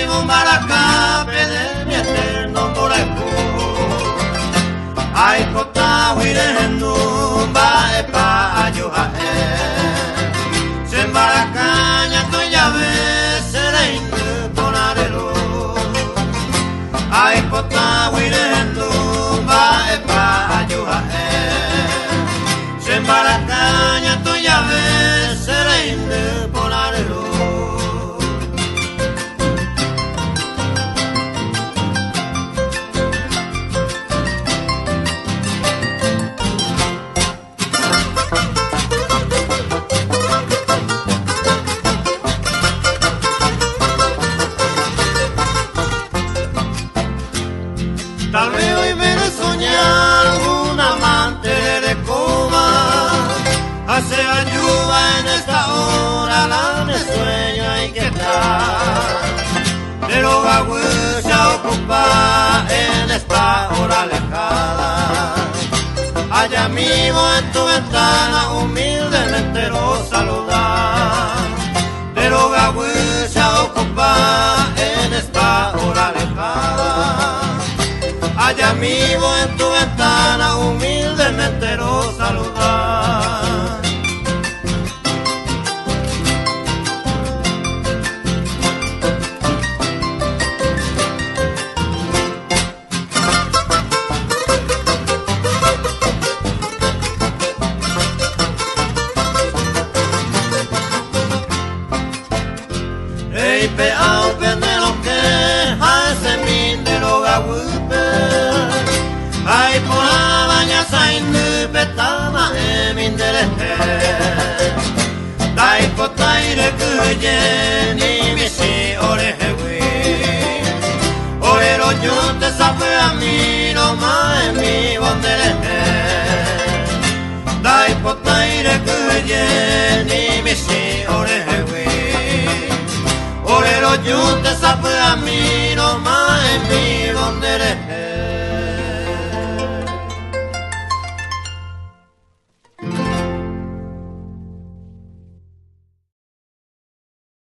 Bombaracape de mi eterno Boraico. Ay, cota huirendo, va epa ayujae. Se embaracaña tu llave, será ponarelo. Ay, cota huirendo, va epa ayujae. Se embaracaña tu llave, será ponarelo. Tal vez hoy me he soñado algún amante de coma. Hace ayuda en esta hora, la de sueño hay que estar. Pero Gagüe se ocupa en esta hora alejada. Allá mismo en tu ventana humildemente lo saludar. Pero Gagüe se ocupa en esta hora alejada. Allá mismo en tu ventana humildemente lo saludar. Ey, peao, de lo que hace min de lo Gagüe. Ay, por la baña saindu petama emin derehe. Dai kotaire kuye ni misi orehewi. Orero yunte sape a mi no ma emi bonderehe. Dai kotaire kuye ni misi orehewi. Orero yunte sape a mi no ma emi bonderehe.